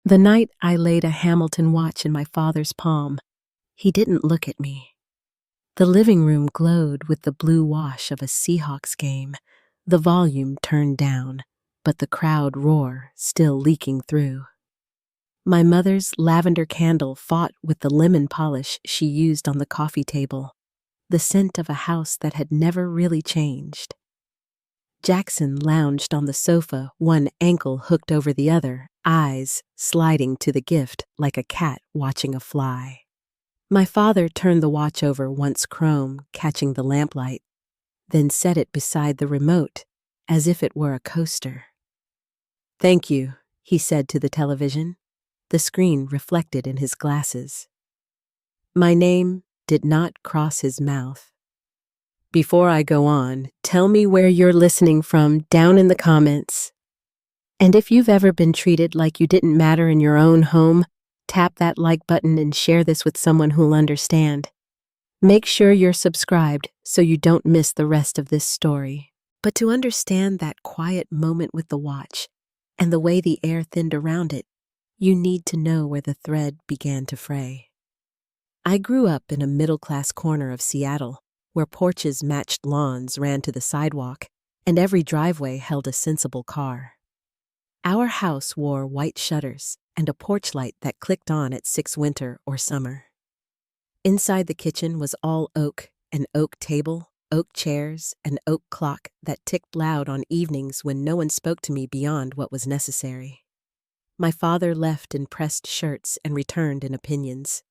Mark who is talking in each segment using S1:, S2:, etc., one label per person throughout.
S1: The night I laid a Hamilton watch in my father's palm, he didn't look at me. The living room glowed with the blue wash of a Seahawks game, the volume turned down, but the crowd roar still leaking through. My mother's lavender candle fought with the lemon polish she used on the coffee table, the scent of a house that had never really changed. Jackson lounged on the sofa, one ankle hooked over the other, eyes sliding to the gift like a cat watching a fly. My father turned the watch over once chrome, catching the lamplight, then set it beside the remote, as if it were a coaster. "Thank you," he said to the television. The screen reflected in his glasses. My name did not cross his mouth. Before I go on, tell me where you're listening from down in the comments. And if you've ever been treated like you didn't matter in your own home, tap that like button and share this with someone who'll understand. Make sure you're subscribed so you don't miss the rest of this story. But to understand that quiet moment with the watch and the way the air thinned around it, you need to know where the thread began to fray. I grew up in a middle-class corner of Seattle, where porches matched lawns ran to the sidewalk, and every driveway held a sensible car. Our house wore white shutters and a porch light that clicked on at 6 winter or summer. Inside the kitchen was all oak, an oak table, oak chairs, an oak clock that ticked loud on evenings when no one spoke to me beyond what was necessary. My father left in pressed shirts and returned in opinions.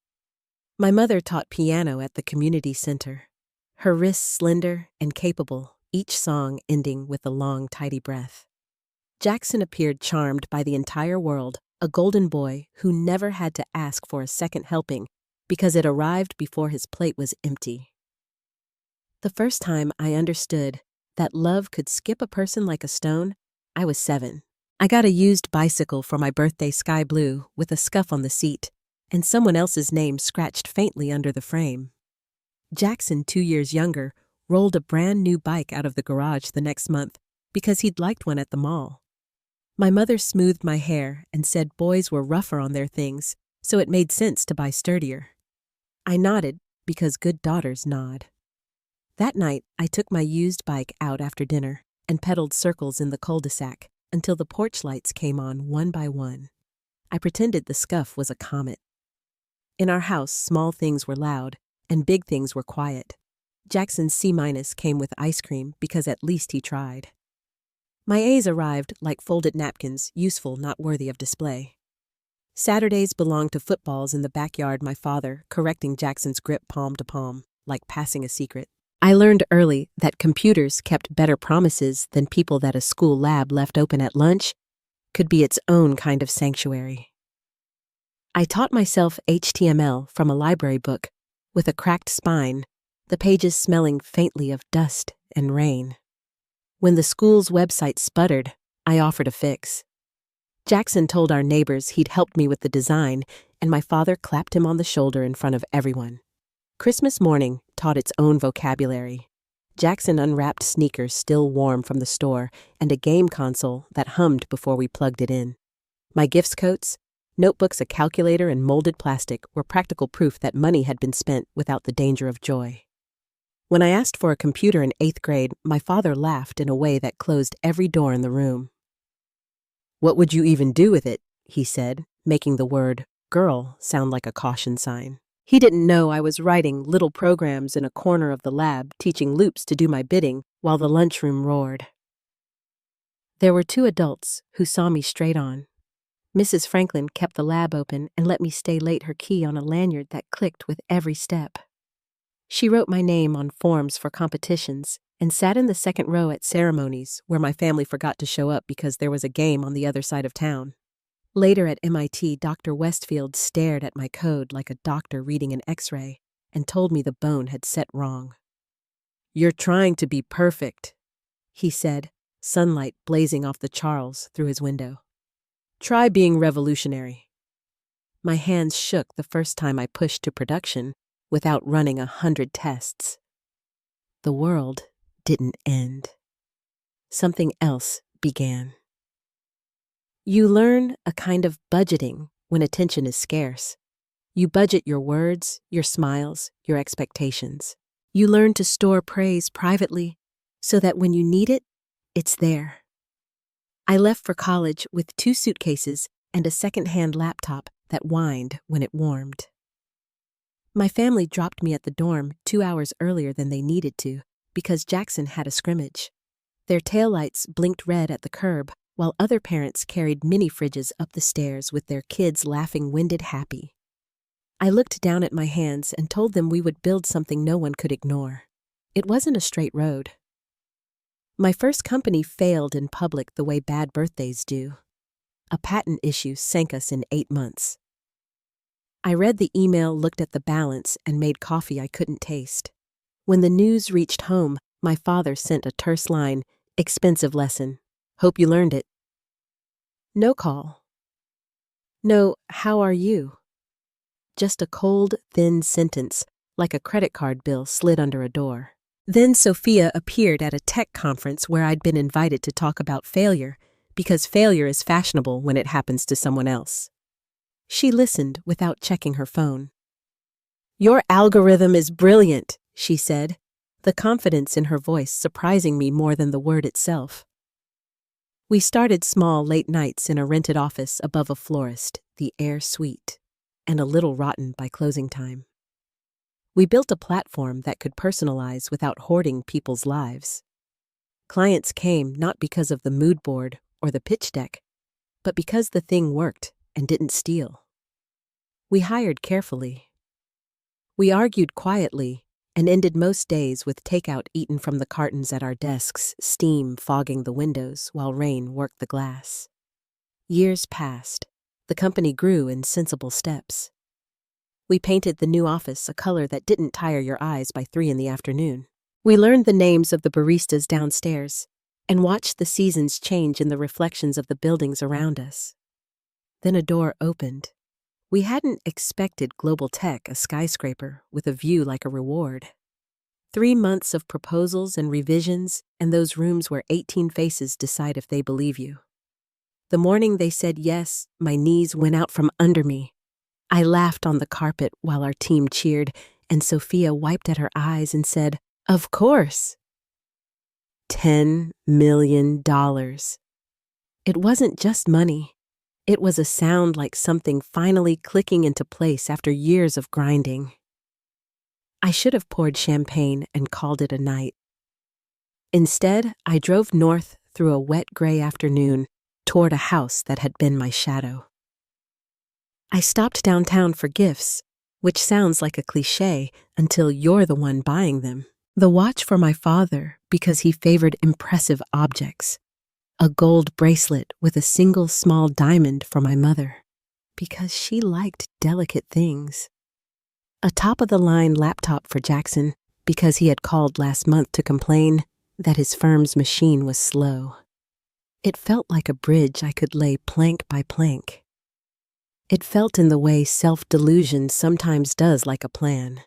S1: My mother taught piano at the community center, her wrists slender and capable, each song ending with a long, tidy breath. Jackson appeared charmed by the entire world, a golden boy who never had to ask for a second helping because it arrived before his plate was empty. The first time I understood that love could skip a person like a stone, I was 7. I got a used bicycle for my birthday, sky blue, with a scuff on the seat, and someone else's name scratched faintly under the frame. Jackson, 2 years younger, rolled a brand new bike out of the garage the next month because he'd liked one at the mall. My mother smoothed my hair and said boys were rougher on their things, so it made sense to buy sturdier. I nodded because good daughters nod. That night, I took my used bike out after dinner and pedaled circles in the cul-de-sac until the porch lights came on one by one. I pretended the scuff was a comet. In our house, small things were loud and big things were quiet. Jackson's C- came with ice cream because at least he tried. My A's arrived like folded napkins, useful, not worthy of display. Saturdays belonged to footballs in the backyard, my father correcting Jackson's grip palm to palm, like passing a secret. I learned early that computers kept better promises than people that a school lab left open at lunch could be its own kind of sanctuary. I taught myself HTML from a library book with a cracked spine, the pages smelling faintly of dust and rain. When the school's website sputtered, I offered a fix. Jackson told our neighbors he'd helped me with the design, and my father clapped him on the shoulder in front of everyone. Christmas morning taught its own vocabulary. Jackson unwrapped sneakers still warm from the store and a game console that hummed before we plugged it in. My gifts coats, notebooks, a calculator, and molded plastic were practical proof that money had been spent without the danger of joy. When I asked for a computer in 8th grade, my father laughed in a way that closed every door in the room. "What would you even do with it?" he said, making the word girl sound like a caution sign. He didn't know I was writing little programs in a corner of the lab, teaching loops to do my bidding while the lunchroom roared. There were 2 adults who saw me straight on. Mrs. Franklin kept the lab open and let me stay late her key on a lanyard that clicked with every step. She wrote my name on forms for competitions and sat in the second row at ceremonies where my family forgot to show up because there was a game on the other side of town. Later at MIT, Dr. Westfield stared at my code like a doctor reading an X-ray and told me the bone had set wrong. "You're trying to be perfect," he said, sunlight blazing off the Charles through his window. "Try being revolutionary." My hands shook the first time I pushed to production without running 100 tests. The world didn't end. Something else began. You learn a kind of budgeting when attention is scarce. You budget your words, your smiles, your expectations. You learn to store praise privately so that when you need it, it's there. I left for college with 2 suitcases and a second-hand laptop that whined when it warmed. My family dropped me at the dorm 2 hours earlier than they needed to because Jackson had a scrimmage. Their taillights blinked red at the curb while other parents carried mini fridges up the stairs with their kids laughing winded happy. I looked down at my hands and told them we would build something no one could ignore. It wasn't a straight road. My first company failed in public the way bad birthdays do. A patent issue sank us in 8 months. I read the email, looked at the balance, and made coffee I couldn't taste. When the news reached home, my father sent a terse line, "Expensive lesson. Hope you learned it." No call. No, "How are you?" Just a cold, thin sentence, like a credit card bill slid under a door. Then Sophia appeared at a tech conference where I'd been invited to talk about failure, because failure is fashionable when it happens to someone else. She listened without checking her phone. "Your algorithm is brilliant," she said, the confidence in her voice surprising me more than the word itself. We started small late nights in a rented office above a florist, the air sweet, and a little rotten by closing time. We built a platform that could personalize without hoarding people's lives. Clients came not because of the mood board or the pitch deck, but because the thing worked and didn't steal. We hired carefully. We argued quietly and ended most days with takeout eaten from the cartons at our desks, steam fogging the windows while rain worked the glass. Years passed. The company grew in sensible steps. We painted the new office a color that didn't tire your eyes by 3 in the afternoon. We learned the names of the baristas downstairs and watched the seasons change in the reflections of the buildings around us. Then a door opened. We hadn't expected global tech, a skyscraper with a view like a reward. 3 months of proposals and revisions, and those rooms where 18 faces decide if they believe you. The morning they said yes, my knees went out from under me. I laughed on the carpet while our team cheered, and Sophia wiped at her eyes and said, "Of course." $10 million. It wasn't just money. It was a sound like something finally clicking into place after years of grinding. I should have poured champagne and called it a night. Instead, I drove north through a wet gray afternoon toward a house that had been my shadow. I stopped downtown for gifts, which sounds like a cliché until you're the one buying them. The watch for my father because he favored impressive objects. A gold bracelet with a single small diamond for my mother because she liked delicate things. A top-of-the-line laptop for Jackson because he had called last month to complain that his firm's machine was slow. It felt like a bridge I could lay plank by plank. It felt in the way self-delusion sometimes does like a plan.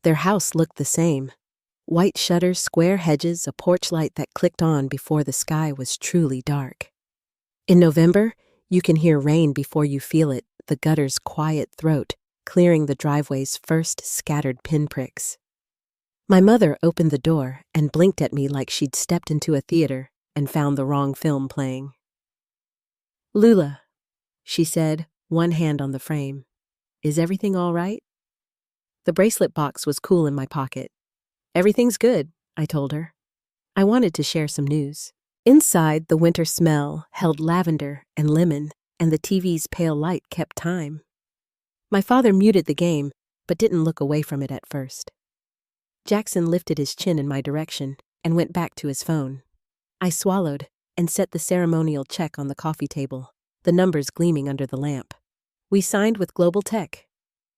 S1: Their house looked the same. White shutters, square hedges, a porch light that clicked on before the sky was truly dark. In November, you can hear rain before you feel it, the gutter's quiet throat, clearing the driveway's first scattered pinpricks. My mother opened the door and blinked at me like she'd stepped into a theater and found the wrong film playing. "Lula," she said, one hand on the frame. "Is everything all right?" The bracelet box was cool in my pocket. "Everything's good," I told her. I wanted to share some news. Inside, the winter smell held lavender and lemon, and the TV's pale light kept time. My father muted the game, but didn't look away from it at first. Jackson lifted his chin in my direction and went back to his phone. I swallowed and set the ceremonial check on the coffee table, the numbers gleaming under the lamp. "We signed with Global Tech,"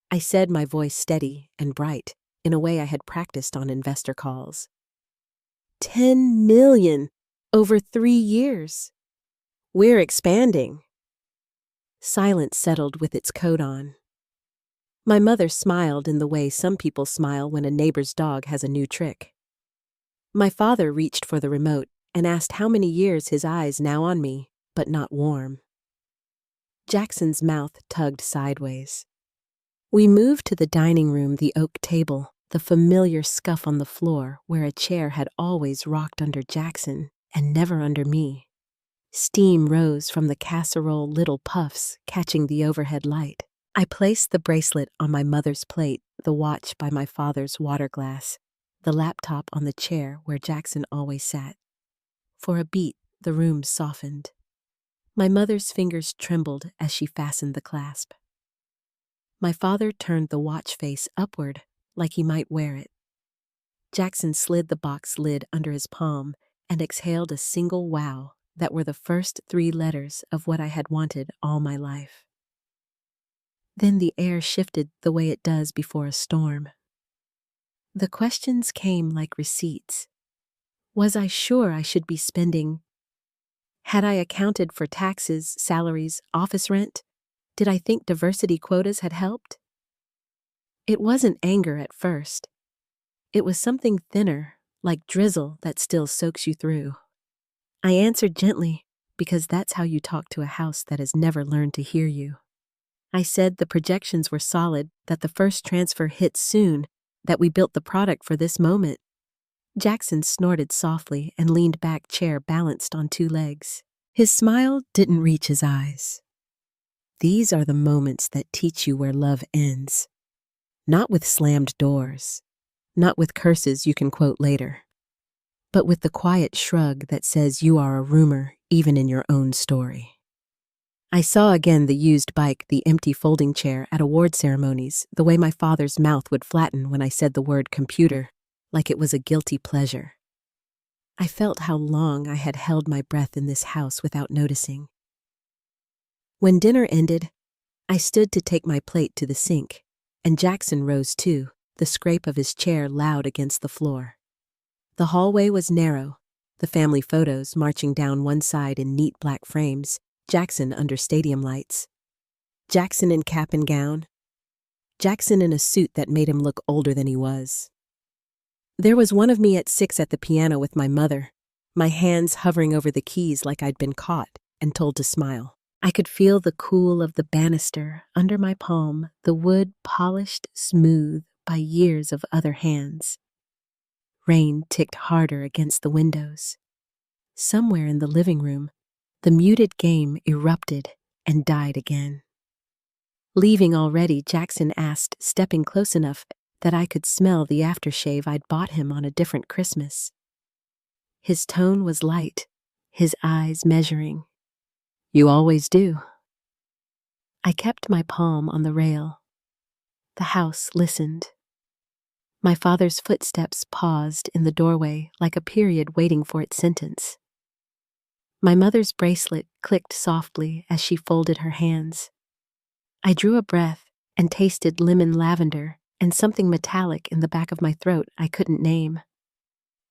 S1: I said, my voice steady and bright, in a way I had practiced on investor calls. 10 million over 3 years. We're expanding. Silence settled with its coat on. My mother smiled in the way some people smile when a neighbor's dog has a new trick. My father reached for the remote and asked how many years his eyes now on me, but not warm. Jackson's mouth tugged sideways. We moved to the dining room, the oak table, the familiar scuff on the floor where a chair had always rocked under Jackson and never under me. Steam rose from the casserole, little puffs catching the overhead light. I placed the bracelet on my mother's plate, the watch by my father's water glass, the laptop on the chair where Jackson always sat. For a beat, the room softened. My mother's fingers trembled as she fastened the clasp. My father turned the watch face upward like he might wear it. Jackson slid the box lid under his palm and exhaled a single wow that were the first 3 letters of what I had wanted all my life. Then the air shifted the way it does before a storm. The questions came like receipts. Was I sure I should be spending? Had I accounted for taxes, salaries, office rent? Did I think diversity quotas had helped? It wasn't anger at first. It was something thinner, like drizzle that still soaks you through. I answered gently, because that's how you talk to a house that has never learned to hear you. I said the projections were solid, that the first transfer hit soon, that we built the product for this moment. Jackson snorted softly and leaned back, chair balanced on 2 legs. His smile didn't reach his eyes. These are the moments that teach you where love ends. Not with slammed doors, not with curses you can quote later, but with the quiet shrug that says you are a rumor even in your own story. I saw again the used bike, the empty folding chair at award ceremonies, the way my father's mouth would flatten when I said the word computer, like it was a guilty pleasure. I felt how long I had held my breath in this house without noticing. When dinner ended, I stood to take my plate to the sink, and Jackson rose too, the scrape of his chair loud against the floor. The hallway was narrow, the family photos marching down one side in neat black frames, Jackson under stadium lights. Jackson in cap and gown. Jackson in a suit that made him look older than he was. There was one of me at 6 at the piano with my mother, my hands hovering over the keys like I'd been caught and told to smile. I could feel the cool of the banister under my palm, the wood polished smooth by years of other hands. Rain ticked harder against the windows. Somewhere in the living room, the muted game erupted and died again. Leaving already, Jackson asked, stepping close enough that I could smell the aftershave I'd bought him on a different Christmas. His tone was light, his eyes measuring. You always do. I kept my palm on the rail. The house listened. My father's footsteps paused in the doorway like a period waiting for its sentence. My mother's bracelet clicked softly as she folded her hands. I drew a breath and tasted lemon lavender and something metallic in the back of my throat I couldn't name.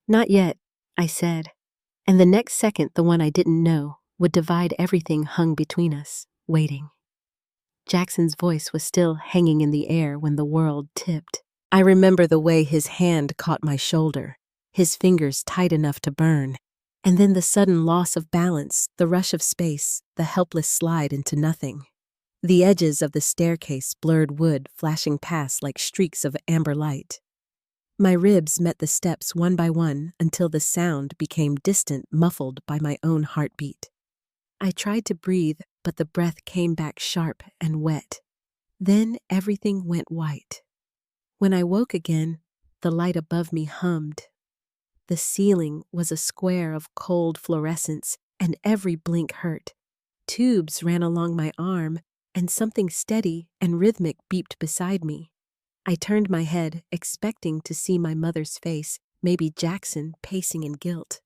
S1: Not yet, I said, and the next second the one I didn't know would divide everything hung between us, waiting. Jackson's voice was still hanging in the air when the world tipped. I remember the way his hand caught my shoulder, his fingers tight enough to burn, and then the sudden loss of balance, the rush of space, the helpless slide into nothing. The edges of the staircase blurred wood flashing past like streaks of amber light. My ribs met the steps one by one until the sound became distant, muffled by my own heartbeat. I tried to breathe, but the breath came back sharp and wet. Then everything went white. When I woke again, the light above me hummed. The ceiling was a square of cold fluorescence, and every blink hurt. Tubes ran along my arm, and something steady and rhythmic beeped beside me. I turned my head, expecting to see my mother's face, maybe Jackson pacing in guilt.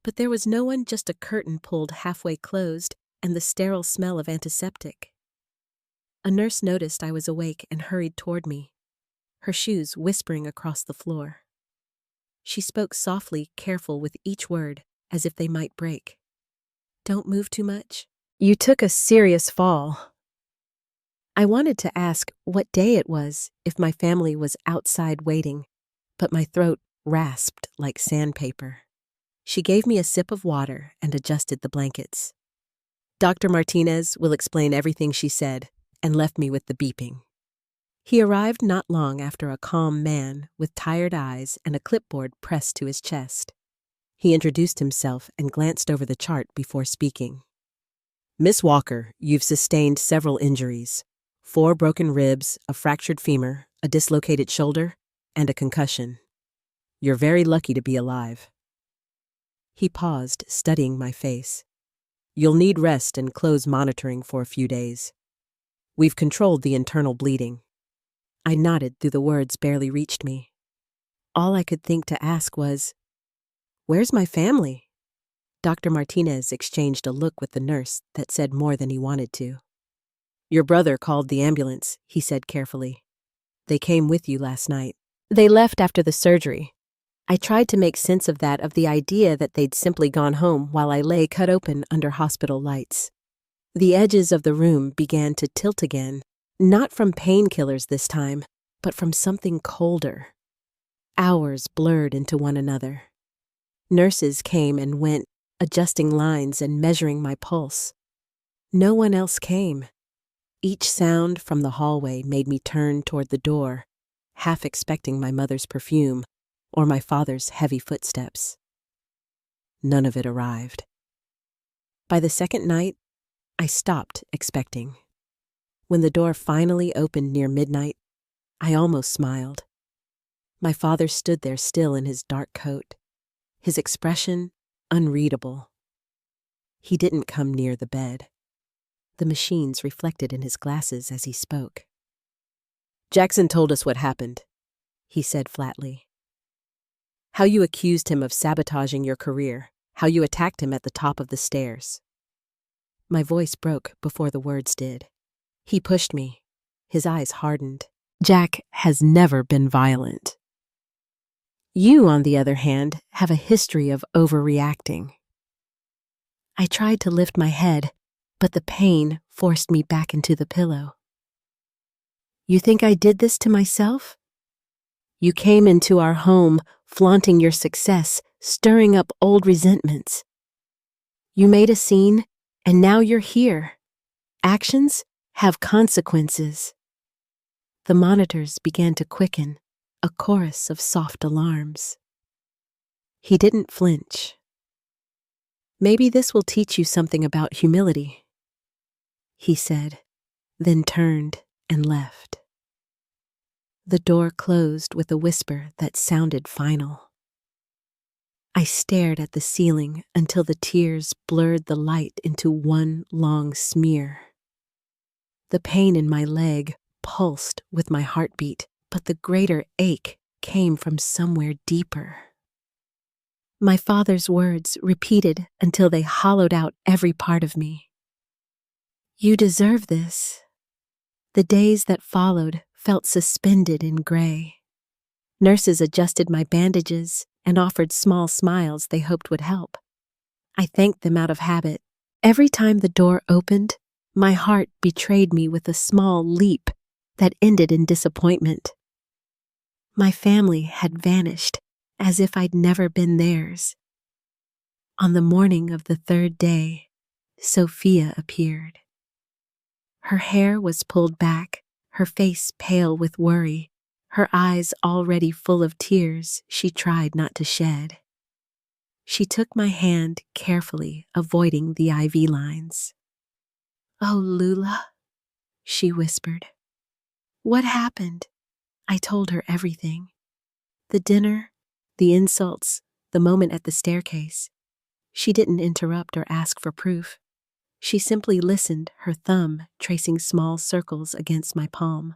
S1: But there was no one, just a curtain pulled halfway closed and the sterile smell of antiseptic. A nurse noticed I was awake and hurried toward me, her shoes whispering across the floor. She spoke softly, careful with each word, as if they might break. Don't move too much. You took a serious fall. I wanted to ask what day it was, if my family was outside waiting, but my throat rasped like sandpaper. She gave me a sip of water and adjusted the blankets. Dr. Martinez will explain everything she said and left me with the beeping. He arrived not long after, a calm man with tired eyes and a clipboard pressed to his chest. He introduced himself and glanced over the chart before speaking. Miss Walker, you've sustained several injuries: 4 broken ribs, a fractured femur, a dislocated shoulder, and a concussion. You're very lucky to be alive. He paused, studying my face. You'll need rest and close monitoring for a few days. We've controlled the internal bleeding. I nodded though the words barely reached me. All I could think to ask was, "Where's my family?" Dr. Martinez exchanged a look with the nurse that said more than he wanted to. Your brother called the ambulance, he said carefully. They came with you last night. They left after the surgery. I tried to make sense of the idea that they'd simply gone home while I lay cut open under hospital lights. The edges of the room began to tilt again, not from painkillers this time, but from something colder. Hours blurred into one another. Nurses came and went, adjusting lines and measuring my pulse. No one else came. Each sound from the hallway made me turn toward the door, half expecting my mother's perfume or my father's heavy footsteps. None of it arrived. By the second night, I stopped expecting. When the door finally opened near midnight, I almost smiled. My father stood there still in his dark coat, his expression unreadable. He didn't come near the bed. The machines reflected in his glasses as he spoke. Jackson told us what happened, he said flatly. How you accused him of sabotaging your career, how you attacked him at the top of the stairs. My voice broke before the words did. He pushed me. His eyes hardened. Jack has never been violent. You, on the other hand, have a history of overreacting. I tried to lift my head, but the pain forced me back into the pillow. You think I did this to myself? You came into our home, flaunting your success, stirring up old resentments. You made a scene, and now you're here. Actions have consequences. The monitors began to quicken, a chorus of soft alarms. He didn't flinch. Maybe this will teach you something about humility, he said, then turned and left. The door closed with a whisper that sounded final. I stared at the ceiling until the tears blurred the light into one long smear. The pain in my leg pulsed with my heartbeat, but the greater ache came from somewhere deeper. My father's words repeated until they hollowed out every part of me. You deserve this. The days that followed felt suspended in gray. Nurses adjusted my bandages and offered small smiles they hoped would help. I thanked them out of habit. Every time the door opened, my heart betrayed me with a small leap that ended in disappointment. My family had vanished, as if I'd never been theirs. On the morning of the third day, Sophia appeared. Her hair was pulled back, her face pale with worry, her eyes already full of tears she tried not to shed. She took my hand carefully, avoiding the IV lines. Oh, Lula, she whispered. What happened? I told her everything. The dinner, the insults, the moment at the staircase. She didn't interrupt or ask for proof. She simply listened, her thumb tracing small circles against my palm.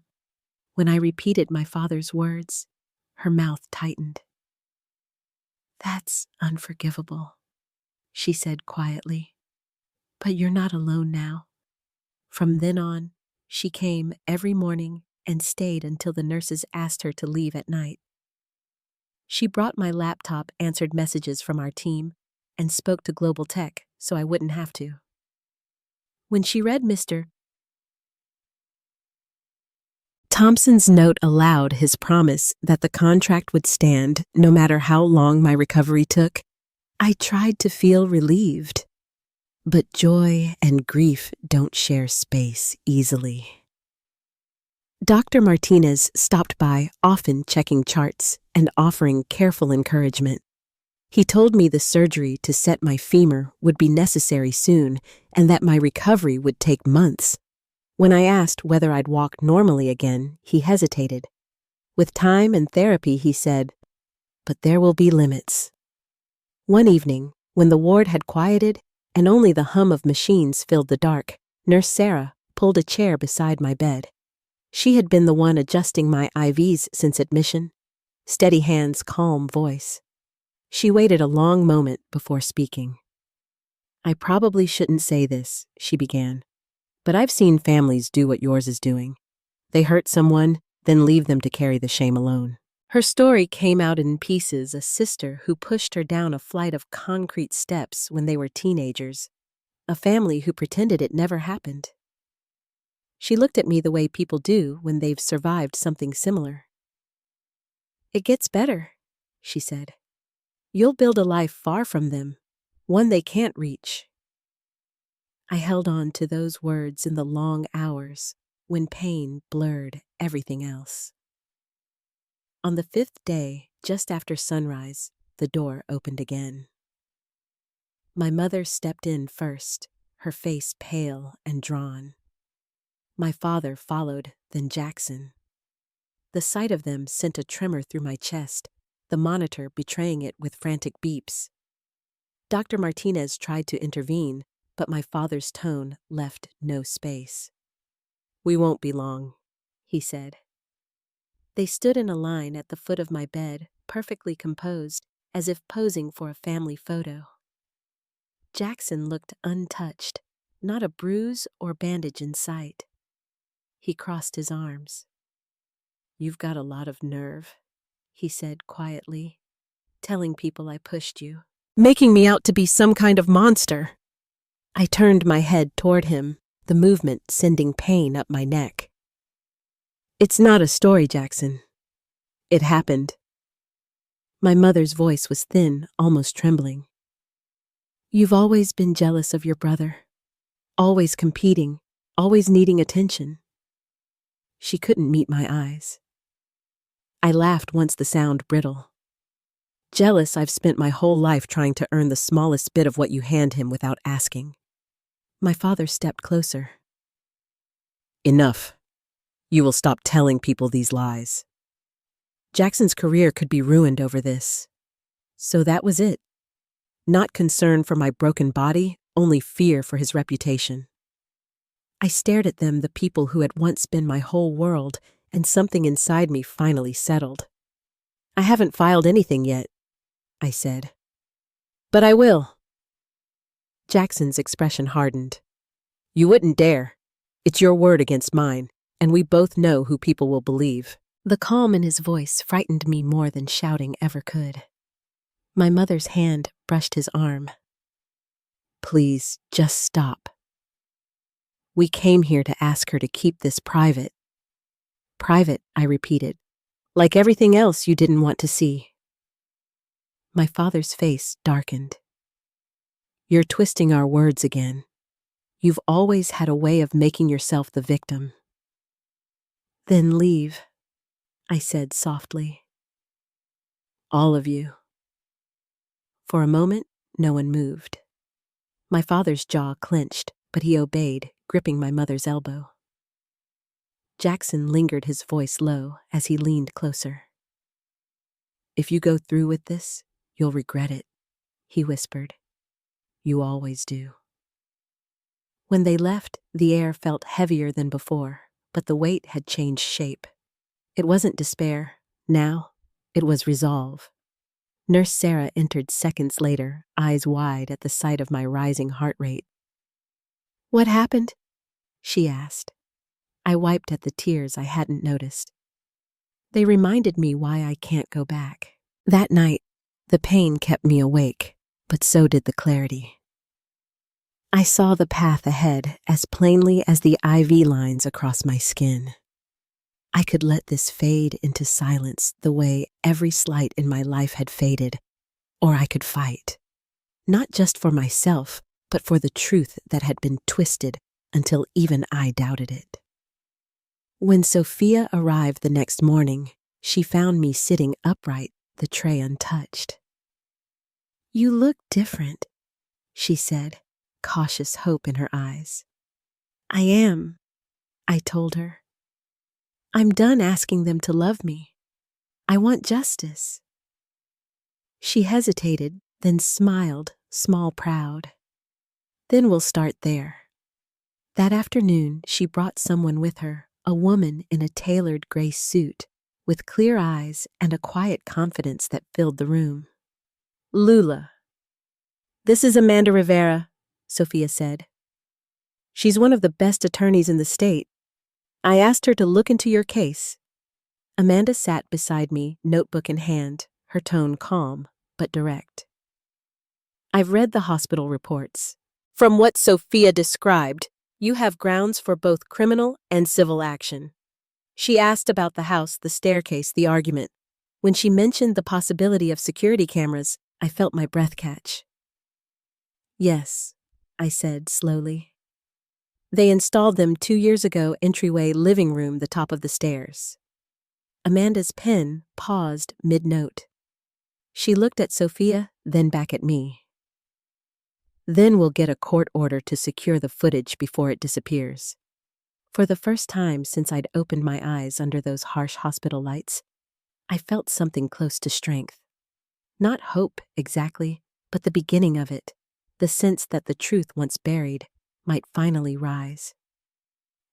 S1: When I repeated my father's words, her mouth tightened. That's unforgivable, she said quietly. But you're not alone now. From then on, she came every morning and stayed until the nurses asked her to leave at night. She brought my laptop, answered messages from our team, and spoke to Global Tech so I wouldn't have to. When she read Mr. Thompson's note aloud, his promise that the contract would stand no matter how long my recovery took, I tried to feel relieved. But joy and grief don't share space easily. Dr. Martinez stopped by, often checking charts and offering careful encouragement. He told me the surgery to set my femur would be necessary soon and that my recovery would take months. When I asked whether I'd walk normally again, he hesitated. With time and therapy, he said, but there will be limits. One evening, when the ward had quieted and only the hum of machines filled the dark, Nurse Sarah pulled a chair beside my bed. She had been the one adjusting my IVs since admission. Steady hands, calm voice. She waited a long moment before speaking. I probably shouldn't say this, she began, but I've seen families do what yours is doing. They hurt someone, then leave them to carry the shame alone. Her story came out in pieces, a sister who pushed her down a flight of concrete steps when they were teenagers, a family who pretended it never happened. She looked at me the way people do when they've survived something similar. It gets better, she said. You'll build a life far from them, one they can't reach. I held on to those words in the long hours when pain blurred everything else. On the 5th day, just after sunrise, the door opened again. My mother stepped in first, her face pale and drawn. My father followed, then Jackson. The sight of them sent a tremor through my chest, the monitor betraying it with frantic beeps. Dr. Martinez tried to intervene, but my father's tone left no space. We won't be long, he said. They stood in a line at the foot of my bed, perfectly composed, as if posing for a family photo. Jackson looked untouched, not a bruise or bandage in sight. He crossed his arms. You've got a lot of nerve, he said quietly, telling people I pushed you, making me out to be some kind of monster. I turned my head toward him, the movement sending pain up my neck. It's not a story, Jackson. It happened. My mother's voice was thin, almost trembling. You've always been jealous of your brother, always competing, always needing attention. She couldn't meet my eyes. I laughed once the sound brittle. Jealous, I've spent my whole life trying to earn the smallest bit of what you hand him without asking. My father stepped closer. Enough. You will stop telling people these lies. Jackson's career could be ruined over this. So that was it. Not concern for my broken body, only fear for his reputation. I stared at them, the people who had once been my whole world, and something inside me finally settled. I haven't filed anything yet, I said. But I will. Jackson's expression hardened. You wouldn't dare. It's your word against mine, and we both know who people will believe. The calm in his voice frightened me more than shouting ever could. My mother's hand brushed his arm. Please, just stop. We came here to ask her to keep this private. Private, I repeated, like everything else you didn't want to see. My father's face darkened. You're twisting our words again. You've always had a way of making yourself the victim. Then leave, I said softly. All of you. For a moment, no one moved. My father's jaw clenched, but he obeyed, gripping my mother's elbow. Jackson lingered, his voice low, as he leaned closer. If you go through with this, you'll regret it, he whispered. You always do. When they left, the air felt heavier than before, but the weight had changed shape. It wasn't despair. Now, it was resolve. Nurse Sarah entered seconds later, eyes wide at the sight of my rising heart rate. What happened? She asked. I wiped at the tears I hadn't noticed. They reminded me why I can't go back. That night, the pain kept me awake, but so did the clarity. I saw the path ahead as plainly as the IV lines across my skin. I could let this fade into silence the way every slight in my life had faded, or I could fight. Not just for myself, but for the truth that had been twisted until even I doubted it. When Sophia arrived the next morning, she found me sitting upright, the tray untouched. "You look different," she said, cautious hope in her eyes. "I am," I told her. "I'm done asking them to love me. I want justice." She hesitated, then smiled, small proud. "Then we'll start there." That afternoon, she brought someone with her, a woman in a tailored gray suit, with clear eyes and a quiet confidence that filled the room. "Lula. This is Amanda Rivera," Sophia said. "She's one of the best attorneys in the state. I asked her to look into your case." Amanda sat beside me, notebook in hand, her tone calm but direct. "I've read the hospital reports. From what Sophia described, you have grounds for both criminal and civil action." She asked about the house, the staircase, the argument. When she mentioned the possibility of security cameras, I felt my breath catch. "Yes," I said slowly. "They installed them 2 years ago, entryway, living room, the top of the stairs." Amanda's pen paused mid-note. She looked at Sophia, then back at me. "Then we'll get a court order to secure the footage before it disappears." For the first time since I'd opened my eyes under those harsh hospital lights, I felt something close to strength. Not hope, exactly, but the beginning of it, the sense that the truth once buried might finally rise.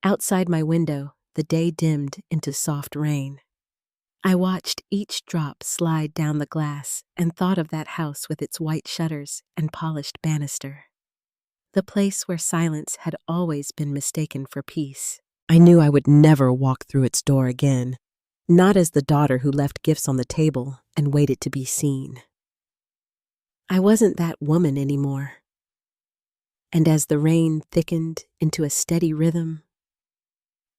S1: Outside my window, the day dimmed into soft rain. I watched each drop slide down the glass and thought of that house with its white shutters and polished banister. The place where silence had always been mistaken for peace. I knew I would never walk through its door again, not as the daughter who left gifts on the table and waited to be seen. I wasn't that woman anymore. And as the rain thickened into a steady rhythm,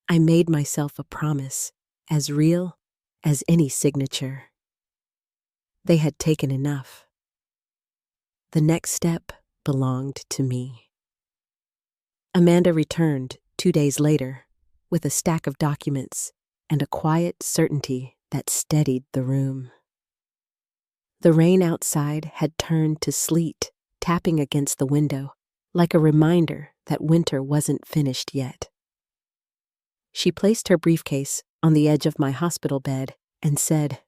S1: I made myself a promise, as real as any signature. They had taken enough. The next step belonged to me. Amanda returned 2 days later with a stack of documents and a quiet certainty that steadied the room. The rain outside had turned to sleet, tapping against the window, like a reminder that winter wasn't finished yet. She placed her briefcase on the edge of my hospital bed and said,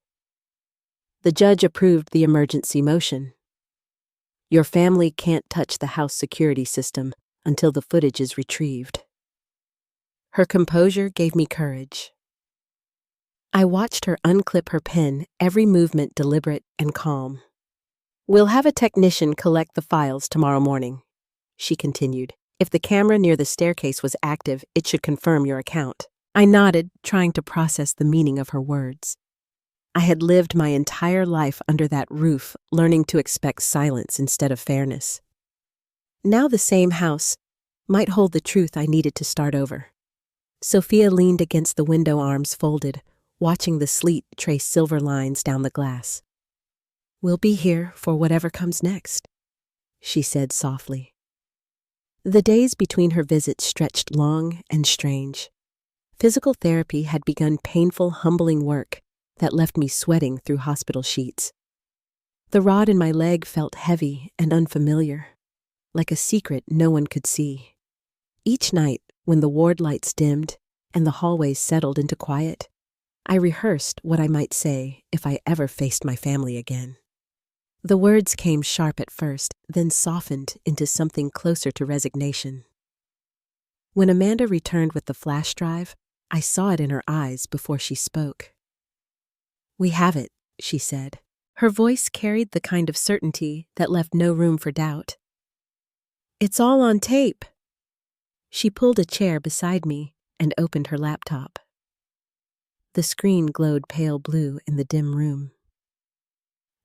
S1: "The judge approved the emergency motion. Your family can't touch the house security system until the footage is retrieved." Her composure gave me courage. I watched her unclip her pen, every movement deliberate and calm. "We'll have a technician collect the files tomorrow morning," she continued. "If the camera near the staircase was active, it should confirm your account." I nodded, trying to process the meaning of her words. I had lived my entire life under that roof, learning to expect silence instead of fairness. Now the same house might hold the truth I needed to start over. Sophia leaned against the window, arms folded, watching the sleet trace silver lines down the glass. "We'll be here for whatever comes next," she said softly. The days between her visits stretched long and strange. Physical therapy had begun painful, humbling work that left me sweating through hospital sheets. The rod in my leg felt heavy and unfamiliar, like a secret no one could see. Each night, when the ward lights dimmed and the hallways settled into quiet, I rehearsed what I might say if I ever faced my family again. The words came sharp at first, then softened into something closer to resignation. When Amanda returned with the flash drive, I saw it in her eyes before she spoke. "We have it," she said. Her voice carried the kind of certainty that left no room for doubt. "It's all on tape." She pulled a chair beside me and opened her laptop. The screen glowed pale blue in the dim room.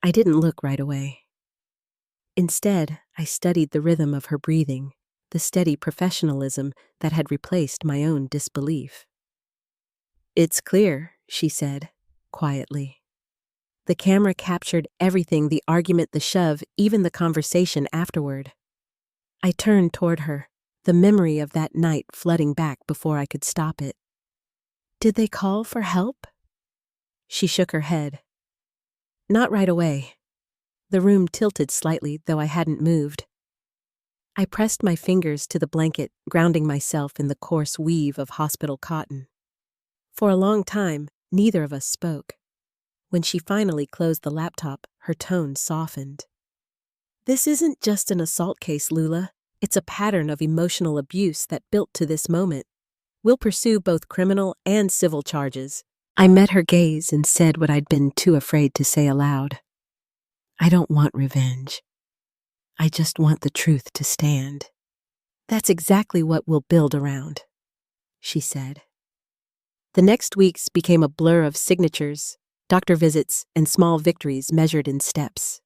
S1: I didn't look right away. Instead, I studied the rhythm of her breathing, the steady professionalism that had replaced my own disbelief. "It's clear," she said, quietly. The camera captured everything, the argument, the shove, even the conversation afterward. I turned toward her, the memory of that night flooding back before I could stop it. Did they call for help? She shook her head. Not right away. The room tilted slightly, though I hadn't moved. I pressed my fingers to the blanket, grounding myself in the coarse weave of hospital cotton. For a long time, neither of us spoke. When she finally closed the laptop, her tone softened. This isn't just an assault case, Lula. It's a pattern of emotional abuse that built to this moment. We'll pursue both criminal and civil charges. I met her gaze and said what I'd been too afraid to say aloud. I don't want revenge. I just want the truth to stand. That's exactly what we'll build around, she said. The next weeks became a blur of signatures, doctor visits, and small victories measured in steps.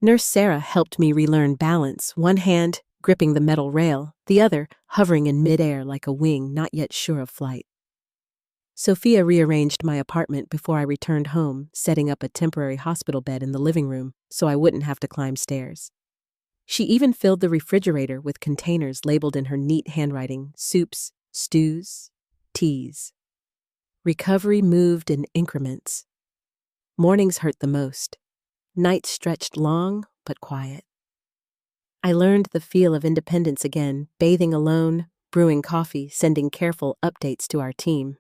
S1: Nurse Sarah helped me relearn balance, one hand gripping the metal rail, the other hovering in midair like a wing not yet sure of flight. Sophia rearranged my apartment before I returned home, setting up a temporary hospital bed in the living room so I wouldn't have to climb stairs. She even filled the refrigerator with containers labeled in her neat handwriting: soups, stews, teas. Recovery moved in increments. Mornings hurt the most. Nights stretched long but quiet. I learned the feel of independence again, bathing alone, brewing coffee, sending careful updates to our team.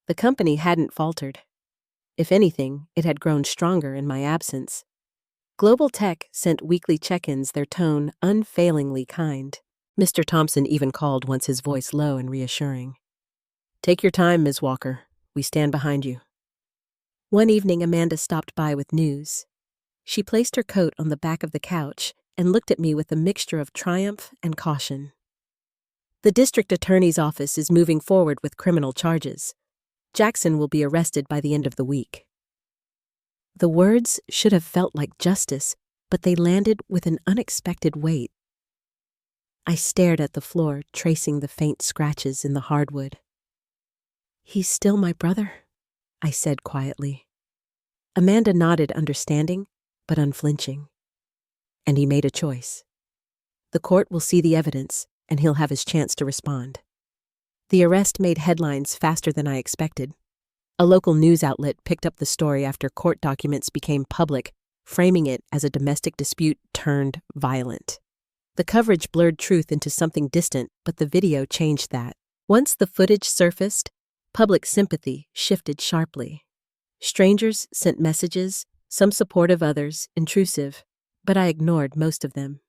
S1: The company hadn't faltered. If anything, it had grown stronger in my absence. Global Tech sent weekly check-ins, their tone unfailingly kind. Mr. Thompson even called once, his voice low and reassuring. Take your time, Ms. Walker. We stand behind you. One evening, Amanda stopped by with news. She placed her coat on the back of the couch and looked at me with a mixture of triumph and caution. The district attorney's office is moving forward with criminal charges. Jackson will be arrested by the end of the week. The words should have felt like justice, but they landed with an unexpected weight. I stared at the floor, tracing the faint scratches in the hardwood. He's still my brother, I said quietly. Amanda nodded, understanding, but unflinching. And he made a choice. The court will see the evidence, and he'll have his chance to respond. The arrest made headlines faster than I expected. A local news outlet picked up the story after court documents became public, framing it as a domestic dispute turned violent. The coverage blurred truth into something distant, but the video changed that. Once the footage surfaced, public sympathy shifted sharply. Strangers sent messages, some supportive, others intrusive, but I ignored most of them.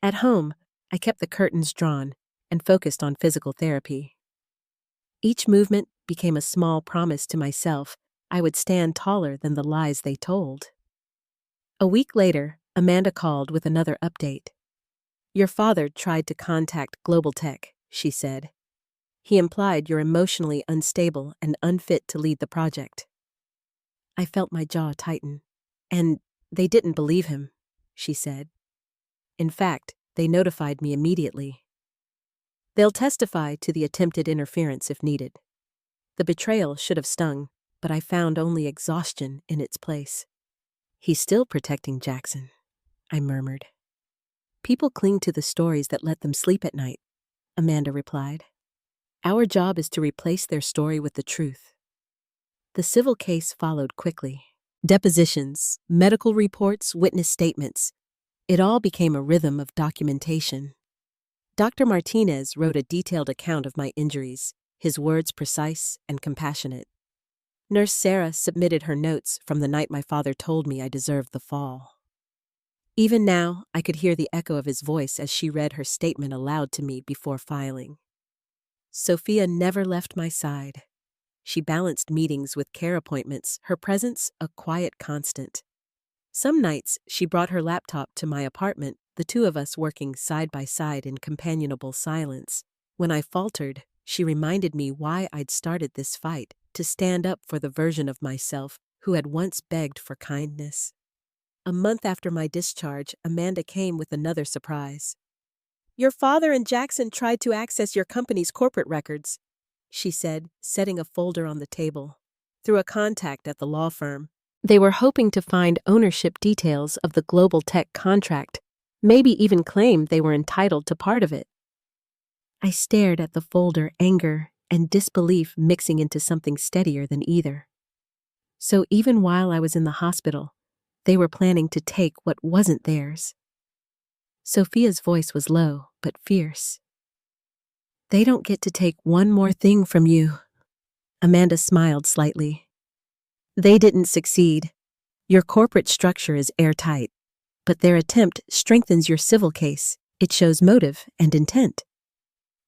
S1: At home, I kept the curtains drawn and focused on physical therapy. Each movement became a small promise to myself I would stand taller than the lies they told. A week later, Amanda called with another update. Your father tried to contact Global Tech, she said. He implied you're emotionally unstable and unfit to lead the project. I felt my jaw tighten. And they didn't believe him, she said. In fact, they notified me immediately. They'll testify to the attempted interference if needed. The betrayal should have stung, but I found only exhaustion in its place. He's still protecting Jackson, I murmured. People cling to the stories that let them sleep at night, Amanda replied. Our job is to replace their story with the truth. The civil case followed quickly. Depositions, medical reports, witness statements. It all became a rhythm of documentation. Dr. Martinez wrote a detailed account of my injuries, his words precise and compassionate. Nurse Sarah submitted her notes from the night my father told me I deserved the fall. Even now, I could hear the echo of his voice as she read her statement aloud to me before filing. Sophia never left my side. She balanced meetings with care appointments, her presence a quiet constant. Some nights, she brought her laptop to my apartment, the two of us working side by side in companionable silence. When I faltered, she reminded me why I'd started this fight, to stand up for the version of myself who had once begged for kindness. A month after my discharge, Amanda came with another surprise. Your father and Jackson tried to access your company's corporate records, she said, setting a folder on the table. Through a contact at the law firm. They were hoping to find ownership details of the Global Tech contract, maybe even claimed they were entitled to part of it. I stared at the folder, anger and disbelief mixing into something steadier than either. So even while I was in the hospital, they were planning to take what wasn't theirs. Sophia's voice was low, but fierce. They don't get to take one more thing from you. Amanda smiled slightly. They didn't succeed. Your corporate structure is airtight, but their attempt strengthens your civil case. It shows motive and intent.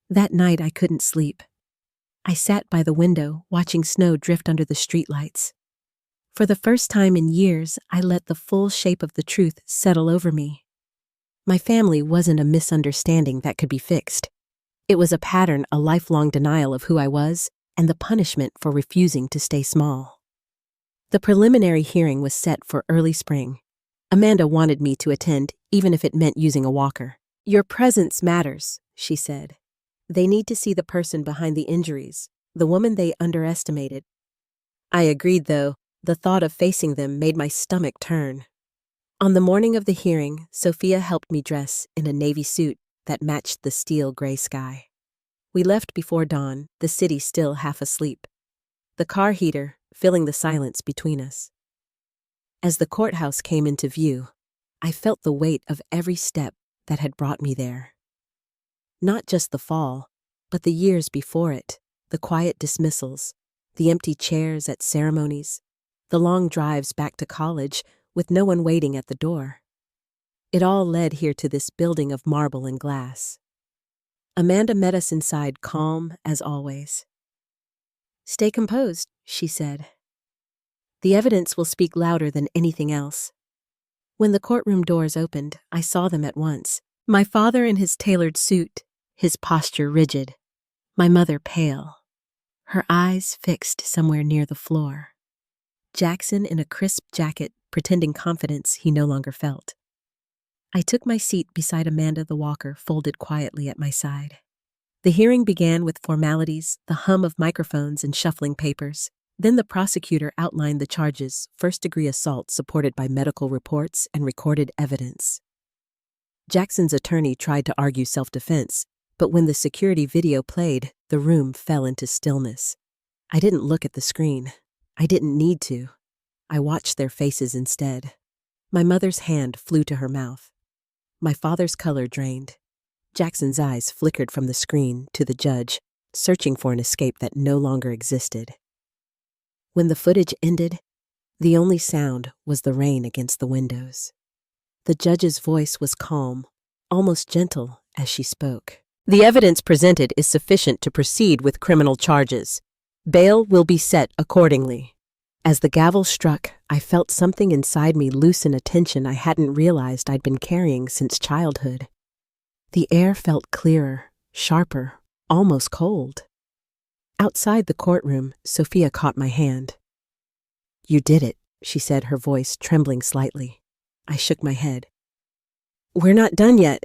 S1: That night I couldn't sleep. I sat by the window, watching snow drift under the streetlights. For the first time in years, I let the full shape of the truth settle over me. My family wasn't a misunderstanding that could be fixed. It was a pattern, a lifelong denial of who I was, and the punishment for refusing to stay small. The preliminary hearing was set for early spring. Amanda wanted me to attend, even if it meant using a walker. Your presence matters, she said. They need to see the person behind the injuries, the woman they underestimated. I agreed, though. The thought of facing them made my stomach turn. On the morning of the hearing, Sophia helped me dress in a navy suit that matched the steel gray sky. We left before dawn, the city still half asleep. The car heater filling the silence between us. As the courthouse came into view, I felt the weight of every step that had brought me there. Not just the fall, but the years before it, the quiet dismissals, the empty chairs at ceremonies, the long drives back to college with no one waiting at the door. It all led here to this building of marble and glass. Amanda met us inside, calm as always. Stay composed, she said. The evidence will speak louder than anything else. When the courtroom doors opened, I saw them at once. My father in his tailored suit, his posture rigid. My mother pale, her eyes fixed somewhere near the floor. Jackson in a crisp jacket, pretending confidence he no longer felt. I took my seat beside Amanda, the walker, folded quietly at my side. The hearing began with formalities, the hum of microphones and shuffling papers. Then the prosecutor outlined the charges, first-degree assault supported by medical reports and recorded evidence. Jackson's attorney tried to argue self-defense, but when the security video played, the room fell into stillness. I didn't look at the screen. I didn't need to. I watched their faces instead. My mother's hand flew to her mouth. My father's color drained. Jackson's eyes flickered from the screen to the judge, searching for an escape that no longer existed. When the footage ended, the only sound was the rain against the windows. The judge's voice was calm, almost gentle as she spoke. The evidence presented is sufficient to proceed with criminal charges. Bail will be set accordingly. As the gavel struck, I felt something inside me loosen a tension I hadn't realized I'd been carrying since childhood. The air felt clearer, sharper, almost cold. Outside the courtroom, Sophia caught my hand. You did it, she said, her voice trembling slightly. I shook my head. We're not done yet.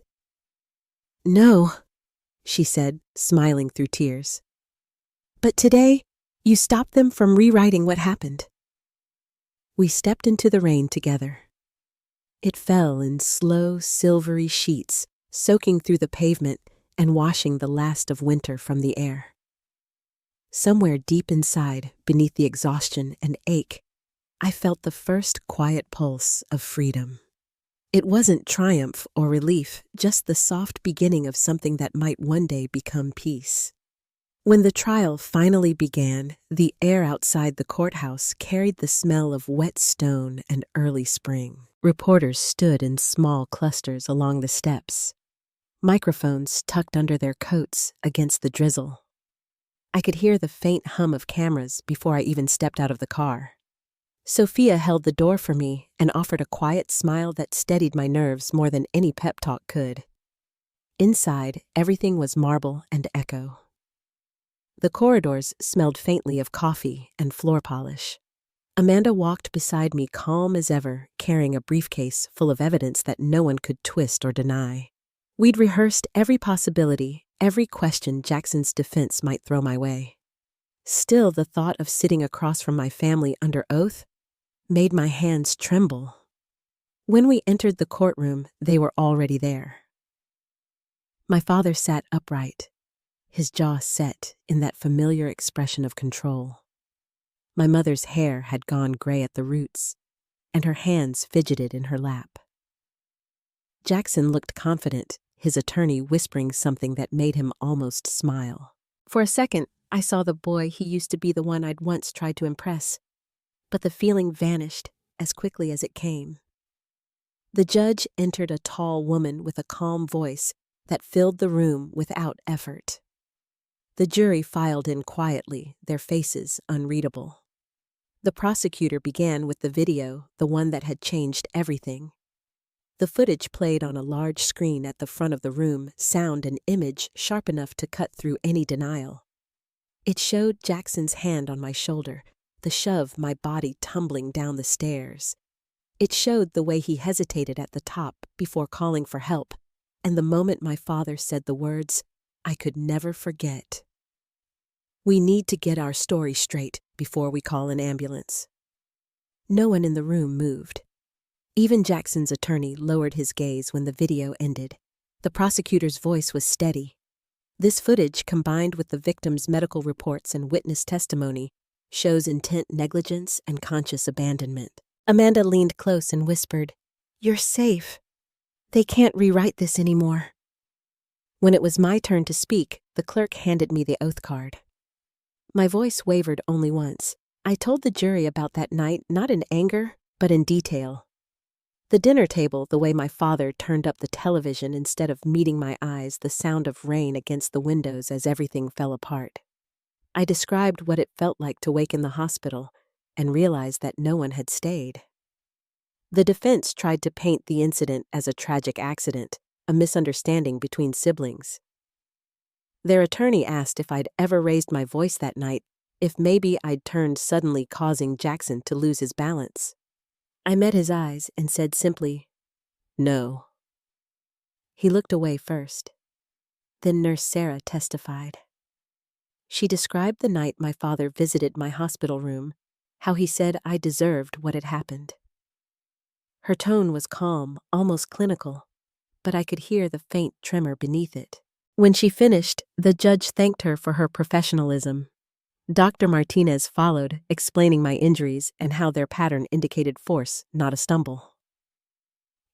S1: No, she said, smiling through tears. But today, you stopped them from rewriting what happened. We stepped into the rain together. It fell in slow, silvery sheets, soaking through the pavement and washing the last of winter from the air. Somewhere deep inside, beneath the exhaustion and ache, I felt the first quiet pulse of freedom. It wasn't triumph or relief, just the soft beginning of something that might one day become peace. When the trial finally began, the air outside the courthouse carried the smell of wet stone and early spring. Reporters stood in small clusters along the steps, microphones tucked under their coats against the drizzle. I could hear the faint hum of cameras before I even stepped out of the car. Sophia held the door for me and offered a quiet smile that steadied my nerves more than any pep talk could. Inside, everything was marble and echo. The corridors smelled faintly of coffee and floor polish. Amanda walked beside me, calm as ever, carrying a briefcase full of evidence that no one could twist or deny. We'd rehearsed every possibility, every question Jackson's defense might throw my way. Still, the thought of sitting across from my family under oath made my hands tremble. When we entered the courtroom, they were already there. My father sat upright, his jaw set in that familiar expression of control. My mother's hair had gone gray at the roots, and her hands fidgeted in her lap. Jackson looked confident, his attorney whispering something that made him almost smile. For a second, I saw the boy he used to be, the one I'd once tried to impress, but the feeling vanished as quickly as it came. The judge entered, a tall woman with a calm voice that filled the room without effort. The jury filed in quietly, their faces unreadable. The prosecutor began with the video, the one that had changed everything. The footage played on a large screen at the front of the room, sound and image sharp enough to cut through any denial. It showed Jackson's hand on my shoulder, the shove my body tumbling down the stairs. It showed the way he hesitated at the top before calling for help, and the moment my father said the words I could never forget. "We need to get our story straight before we call an ambulance." No one in the room moved. Even Jackson's attorney lowered his gaze when the video ended. The prosecutor's voice was steady. This footage, combined with the victim's medical reports and witness testimony, shows intent negligence and conscious abandonment. Amanda leaned close and whispered, "You're safe. They can't rewrite this anymore." When it was my turn to speak, the clerk handed me the oath card. My voice wavered only once. I told the jury about that night, not in anger, but in detail. The dinner table, the way my father turned up the television instead of meeting my eyes, the sound of rain against the windows as everything fell apart. I described what it felt like to wake in the hospital and realized that no one had stayed. The defense tried to paint the incident as a tragic accident, a misunderstanding between siblings. Their attorney asked if I'd ever raised my voice that night, if maybe I'd turned suddenly, causing Jackson to lose his balance. I met his eyes and said simply, "No." He looked away first. Then Nurse Sarah testified. She described the night my father visited my hospital room, how he said I deserved what had happened. Her tone was calm, almost clinical, but I could hear the faint tremor beneath it. When she finished, the judge thanked her for her professionalism. Dr. Martinez followed, explaining my injuries and how their pattern indicated force, not a stumble.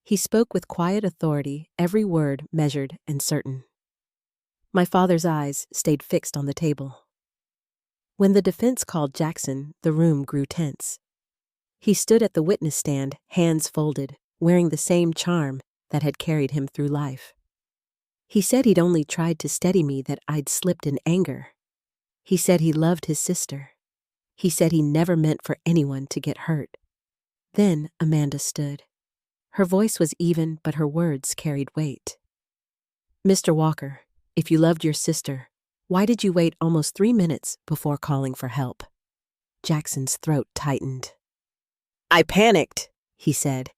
S1: He spoke with quiet authority, every word measured and certain. My father's eyes stayed fixed on the table. When the defense called Jackson, the room grew tense. He stood at the witness stand, hands folded, wearing the same charm that had carried him through life. He said he'd only tried to steady me, that I'd slipped in anger. He said he loved his sister. He said he never meant for anyone to get hurt. Then Amanda stood. Her voice was even, but her words carried weight. "Mr. Walker, if you loved your sister, why did you wait almost 3 minutes before calling for help?" Jackson's throat tightened. "I panicked," he said.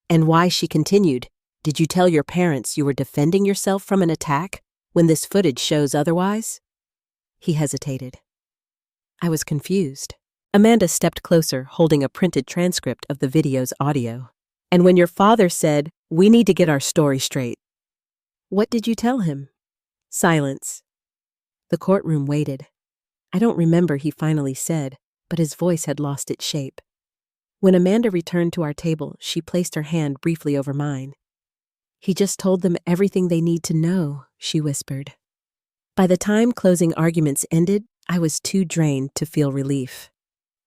S1: "And why?" she continued. "Did you tell your parents you were defending yourself from an attack when this footage shows otherwise?" He hesitated. I was confused. Amanda stepped closer, holding a printed transcript of the video's audio. "And when your father said, 'We need to get our story straight,' what did you tell him?" Silence. The courtroom waited. I don't remember he finally said, but his voice had lost its shape. When Amanda returned to our table, she placed her hand briefly over mine. "He just told them everything they need to know," she whispered. By the time closing arguments ended, I was too drained to feel relief.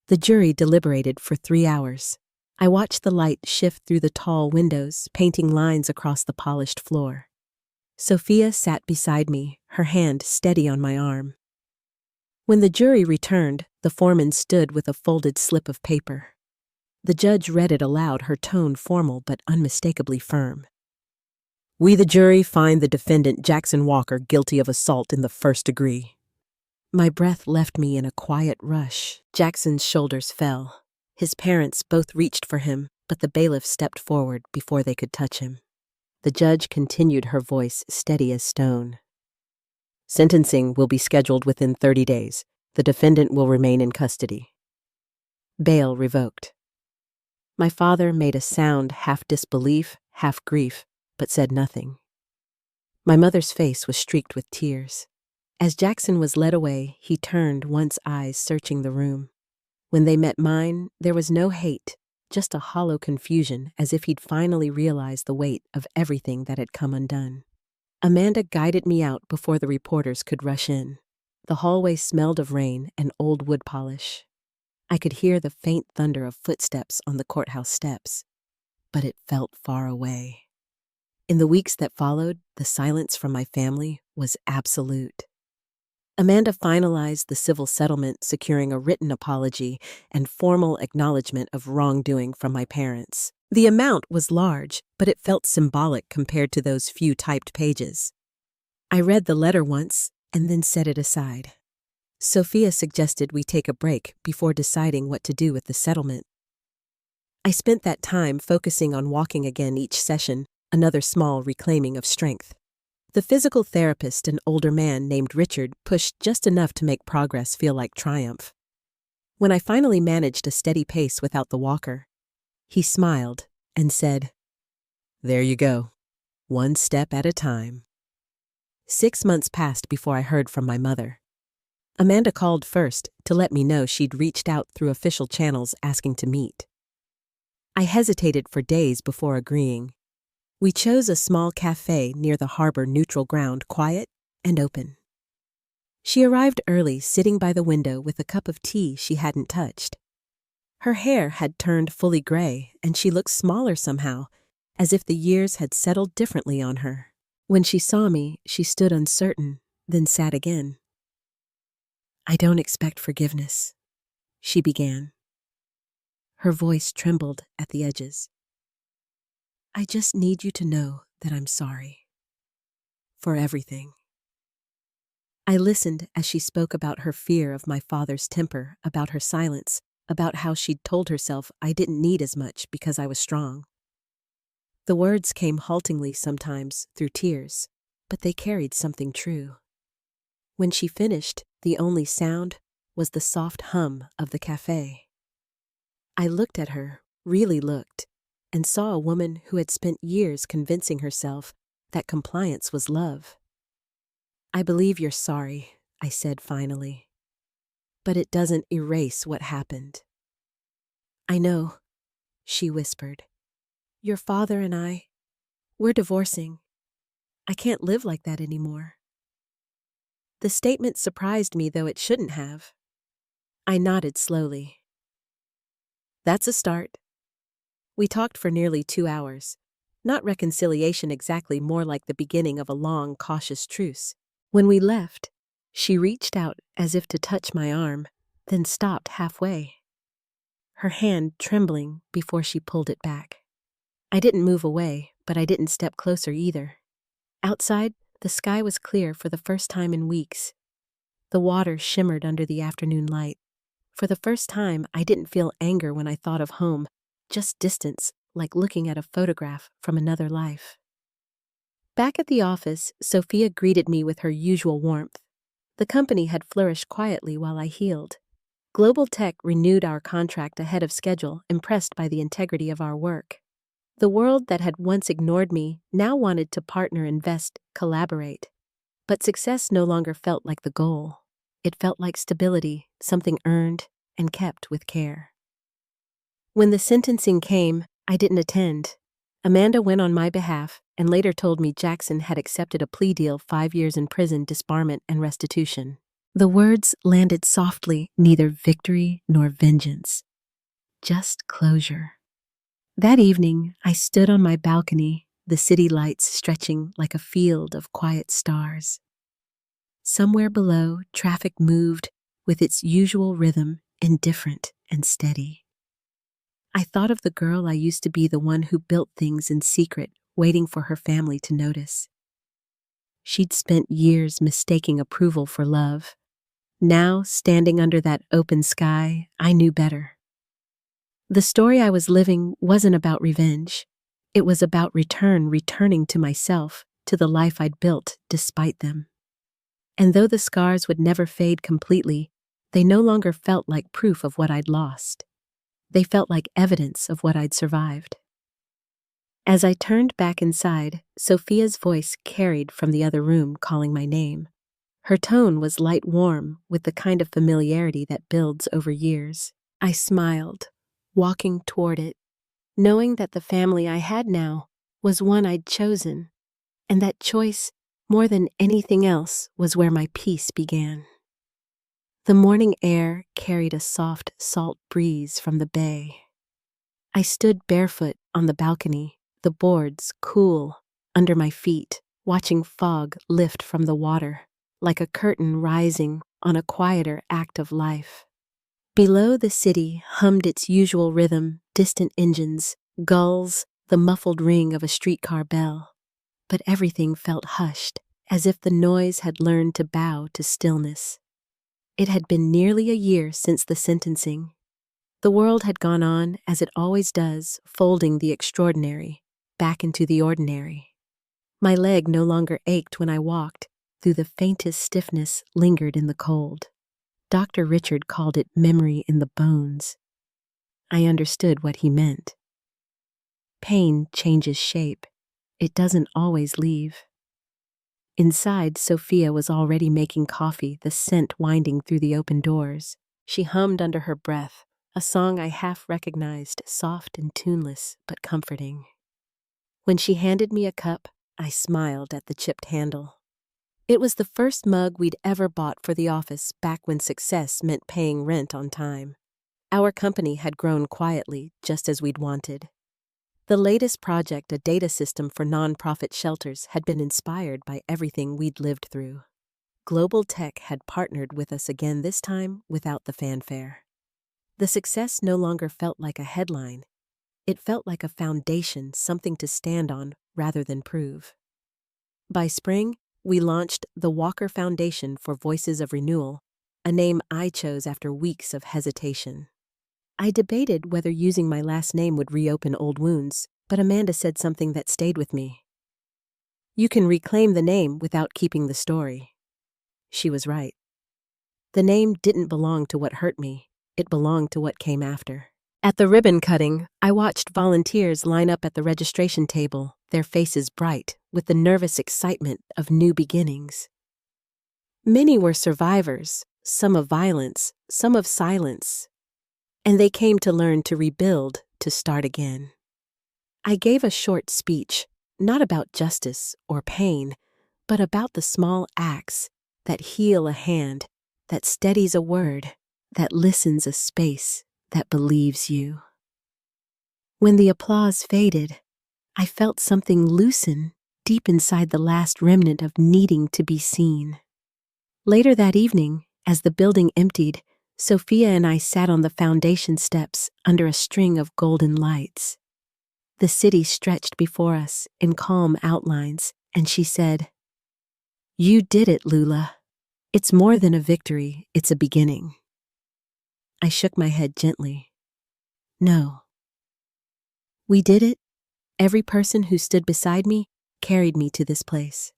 S1: The jury deliberated for 3 hours. I watched the light shift through the tall windows, painting lines across the polished floor. Sophia sat beside me, her hand steady on my arm. When the jury returned, the foreman stood with a folded slip of paper. The judge read it aloud, her tone formal but unmistakably firm. "We, the jury, find the defendant Jackson Walker guilty of assault in the first degree." My breath left me in a quiet rush. Jackson's shoulders fell. His parents both reached for him, but the bailiff stepped forward before they could touch him. The judge continued, her voice steady as stone. "Sentencing will be scheduled within 30 days. The defendant will remain in custody." Bail revoked. My father made a sound, half disbelief, half grief, but said nothing. My mother's face was streaked with tears. As Jackson was led away, he turned, once eyes searching the room. When they met mine, there was no hate, just a hollow confusion, as if he'd finally realized the weight of everything that had come undone. Amanda guided me out before the reporters could rush in. The hallway smelled of rain and old wood polish. I could hear the faint thunder of footsteps on the courthouse steps, but it felt far away. In the weeks that followed, the silence from my family was absolute. Amanda finalized the civil settlement, securing a written apology and formal acknowledgement of wrongdoing from my parents. The amount was large, but it felt symbolic compared to those few typed pages. I read the letter once and then set it aside. Sophia suggested we take a break before deciding what to do with the settlement. I spent that time focusing on walking again each session, another small reclaiming of strength. The physical therapist, an older man named Richard, pushed just enough to make progress feel like triumph. When I finally managed a steady pace without the walker, he smiled and said, "There you go, one step at a time." 6 months passed before I heard from my mother. Amanda called first to let me know she'd reached out through official channels asking to meet. I hesitated for days before agreeing. We chose a small cafe near the harbor neutral ground, quiet and open. She arrived early, sitting by the window with a cup of tea she hadn't touched. Her hair had turned fully gray, and she looked smaller somehow, as if the years had settled differently on her. When she saw me, she stood uncertain, then sat again. "I don't expect forgiveness," she began. Her voice trembled at the edges. "I just need you to know that I'm sorry. For everything." I listened as she spoke about her fear of my father's temper, about her silence, about how she'd told herself I didn't need as much because I was strong. The words came haltingly sometimes, through tears, but they carried something true. When she finished, the only sound was the soft hum of the cafe. I looked at her, really looked, and saw a woman who had spent years convincing herself that compliance was love. "I believe you're sorry," I said finally. "But it doesn't erase what happened." "I know," she whispered. "Your father and we're divorcing. I can't live like that anymore." The statement surprised me, though it shouldn't have. I nodded slowly. "That's a start." We talked for nearly 2 hours. Not reconciliation exactly, more like the beginning of a long, cautious truce. When we left, she reached out as if to touch my arm, then stopped halfway, her hand trembling before she pulled it back. I didn't move away, but I didn't step closer either. Outside, the sky was clear for the first time in weeks. The water shimmered under the afternoon light. For the first time, I didn't feel anger when I thought of home, just distance, like looking at a photograph from another life. Back at the office, Sophia greeted me with her usual warmth. The company had flourished quietly while I healed. Global Tech renewed our contract ahead of schedule, impressed by the integrity of our work. The world that had once ignored me now wanted to partner, invest, collaborate. But success no longer felt like the goal. It felt like stability, something earned and kept with care. When the sentencing came, I didn't attend. Amanda went on my behalf and later told me Jackson had accepted a plea deal, 5 years in prison, disbarment, and restitution. The words landed softly, neither victory nor vengeance, just closure. That evening, I stood on my balcony, the city lights stretching like a field of quiet stars. Somewhere below, traffic moved with its usual rhythm, indifferent and steady. I thought of the girl I used to be, the one who built things in secret, waiting for her family to notice. She'd spent years mistaking approval for love. Now, standing under that open sky, I knew better. The story I was living wasn't about revenge. It was about returning to myself, to the life I'd built despite them. And though the scars would never fade completely, they no longer felt like proof of what I'd lost. They felt like evidence of what I'd survived. As I turned back inside, Sophia's voice carried from the other room calling my name. Her tone was light warm, with the kind of familiarity that builds over years. I smiled, walking toward it, knowing that the family I had now was one I'd chosen, and that choice, more than anything else, was where my peace began. The morning air carried a soft, salt breeze from the bay. I stood barefoot on the balcony, the boards cool under my feet, watching fog lift from the water, like a curtain rising on a quieter act of life. Below, the city hummed its usual rhythm, distant engines, gulls, the muffled ring of a streetcar bell. But everything felt hushed, as if the noise had learned to bow to stillness. It had been nearly a year since the sentencing. The world had gone on as it always does, folding the extraordinary back into the ordinary. My leg no longer ached when I walked, though the faintest stiffness lingered in the cold. Dr. Richard called it memory in the bones. I understood what he meant. Pain changes shape. It doesn't always leave. Inside, Sophia was already making coffee, the scent winding through the open doors. She hummed under her breath, a song I half recognized, soft and tuneless, but comforting. When she handed me a cup, I smiled at the chipped handle. It was the first mug we'd ever bought for the office back when success meant paying rent on time. Our company had grown quietly, just as we'd wanted. The latest project, a data system for nonprofit shelters, had been inspired by everything we'd lived through. Global tech had partnered with us again, this time without the fanfare. The success no longer felt like a headline. It felt like a foundation, something to stand on rather than prove. By spring, we launched the Walker Foundation for Voices of Renewal, a name I chose after weeks of hesitation. I debated whether using my last name would reopen old wounds, but Amanda said something that stayed with me. You can reclaim the name without keeping the story. She was right. The name didn't belong to what hurt me. It belonged to what came after. At the ribbon cutting, I watched volunteers line up at the registration table, their faces bright with the nervous excitement of new beginnings. Many were survivors, some of violence, some of silence, and they came to learn to rebuild, to start again. I gave a short speech, not about justice or pain, but about the small acts that heal a hand, that steadies a word, that listens a space, that believes you. When the applause faded, I felt something loosen deep inside the last remnant of needing to be seen. Later that evening, as the building emptied, Sophia and I sat on the foundation steps under a string of golden lights. The city stretched before us in calm outlines, and she said, "You did it, Lula. It's more than a victory, it's a beginning." I shook my head gently. No. We did it. Every person who stood beside me carried me to this place.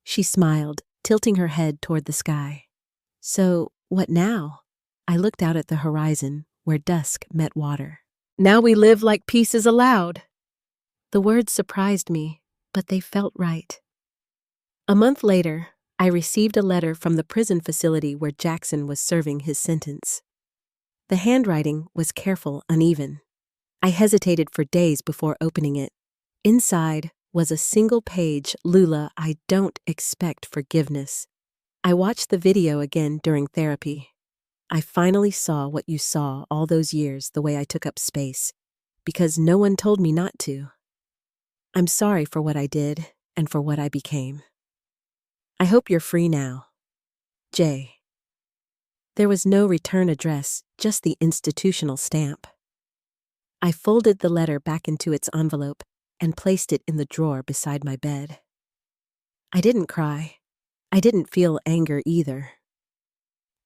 S1: She smiled, tilting her head toward the sky. So, what now? I looked out at the horizon, where dusk met water. Now we live like peace is allowed. The words surprised me, but they felt right. A month later, I received a letter from the prison facility where Jackson was serving his sentence. The handwriting was careful, uneven. I hesitated for days before opening it. Inside was a single page, "Lula, I don't expect forgiveness." I watched the video again during therapy. I finally saw what you saw all those years, the way I took up space, because no one told me not to. I'm sorry for what I did and for what I became. I hope you're free now. Jay. There was no return address, just the institutional stamp. I folded the letter back into its envelope and placed it in the drawer beside my bed. I didn't cry. I didn't feel anger either.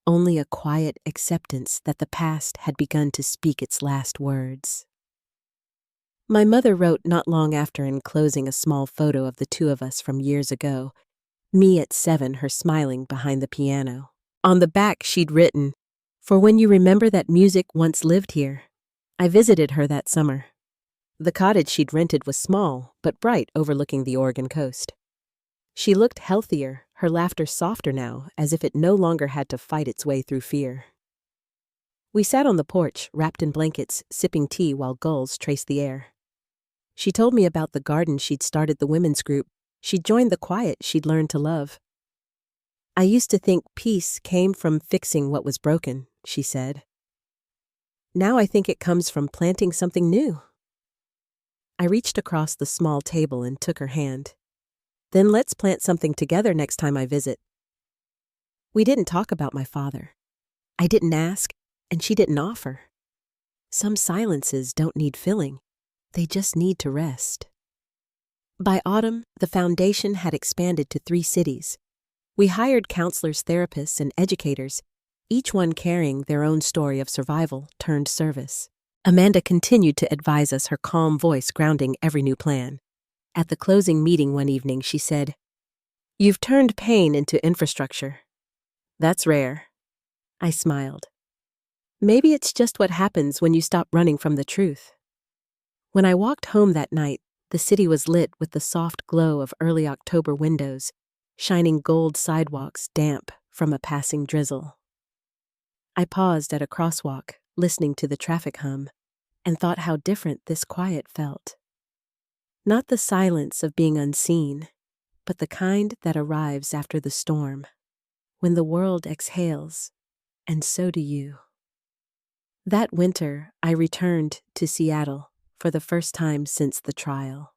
S1: Only a quiet acceptance that the past had begun to speak its last words. My mother wrote not long after, enclosing a small photo of the two of us from years ago, me at 7, her smiling behind the piano. On the back she'd written, For when you remember that music once lived here. I visited her that summer. The cottage she'd rented was small, but bright, overlooking the Oregon coast. She looked healthier, her laughter softer now, as if it no longer had to fight its way through fear. We sat on the porch, wrapped in blankets, sipping tea while gulls traced the air. She told me about the garden she'd started, the women's group. She'd joined the quiet she'd learned to love. I used to think peace came from fixing what was broken, she said. Now I think it comes from planting something new. I reached across the small table and took her hand. Then let's plant something together next time I visit. We didn't talk about my father. I didn't ask, and she didn't offer. Some silences don't need filling. They just need to rest. By autumn, the foundation had expanded to 3 cities. We hired counselors, therapists, and educators, each one carrying their own story of survival turned service. Amanda continued to advise us, her calm voice grounding every new plan. At the closing meeting one evening, she said, "You've turned pain into infrastructure. That's rare." I smiled. Maybe it's just what happens when you stop running from the truth. When I walked home that night, the city was lit with the soft glow of early October windows, shining gold sidewalks damp from a passing drizzle. I paused at a crosswalk, listening to the traffic hum, and thought how different this quiet felt. Not the silence of being unseen, but the kind that arrives after the storm, when the world exhales, and so do you. That winter, I returned to Seattle for the first time since the trial.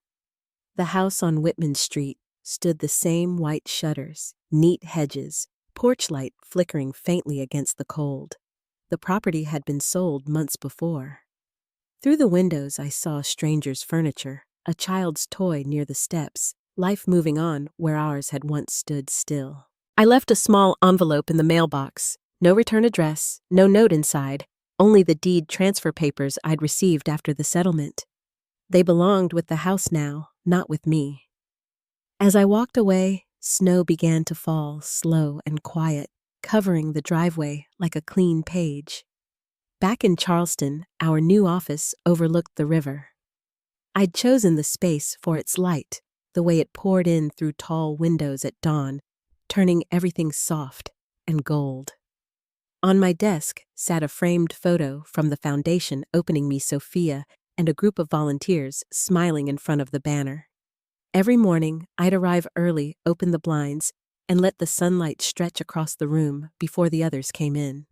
S1: The house on Whitman Street stood the same white shutters, neat hedges, porch light flickering faintly against the cold. The property had been sold months before. Through the windows I saw strangers' furniture, a child's toy near the steps, life moving on where ours had once stood still. I left a small envelope in the mailbox, no return address, no note inside, only the deed transfer papers I'd received after the settlement. They belonged with the house now, not with me. As I walked away, snow began to fall, slow and quiet, covering the driveway like a clean page. Back in Charleston, our new office overlooked the river. I'd chosen the space for its light, the way it poured in through tall windows at dawn, turning everything soft and gold. On my desk sat a framed photo from the foundation opening me Sophia and a group of volunteers smiling in front of the banner. Every morning, I'd arrive early, open the blinds, and let the sunlight stretch across the room before the others came in.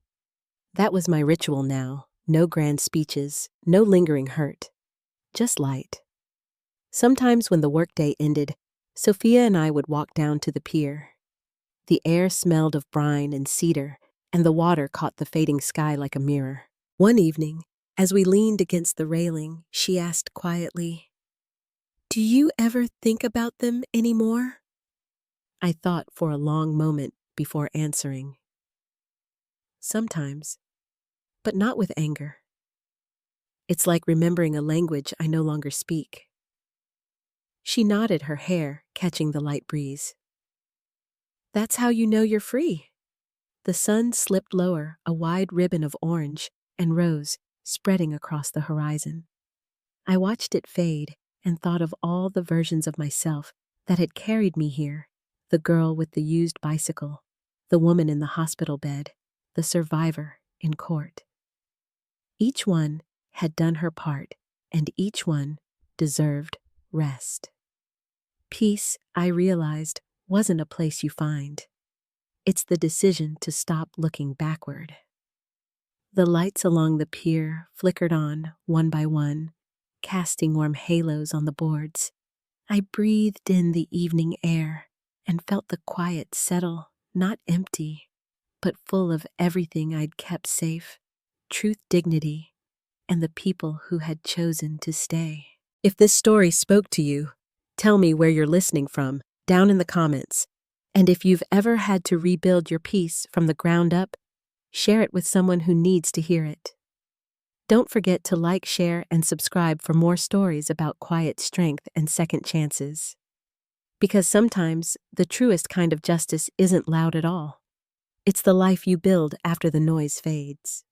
S1: That was my ritual now, no grand speeches, no lingering hurt, just light. Sometimes when the workday ended, Sophia and I would walk down to the pier. The air smelled of brine and cedar, and the water caught the fading sky like a mirror. One evening, as we leaned against the railing, she asked quietly, "Do you ever think about them anymore?" I thought for a long moment before answering. Sometimes, but not with anger. It's like remembering a language I no longer speak. She nodded, her hair catching the light breeze. That's how you know you're free. The sun slipped lower, a wide ribbon of orange and rose spreading across the horizon. I watched it fade and thought of all the versions of myself that had carried me here, the girl with the used bicycle, the woman in the hospital bed, the survivor in court. Each one had done her part, and each one deserved rest. Peace, I realized, wasn't a place you find. It's the decision to stop looking backward. The lights along the pier flickered on, one by one, casting warm halos on the boards. I breathed in the evening air and felt the quiet settle, not empty, but full of everything I'd kept safe, truth, dignity, and the people who had chosen to stay. If this story spoke to you, tell me where you're listening from, down in the comments. And if you've ever had to rebuild your peace from the ground up, share it with someone who needs to hear it. Don't forget to like, share, and subscribe for more stories about quiet strength and second chances. Because sometimes the truest kind of justice isn't loud at all. It's the life you build after the noise fades.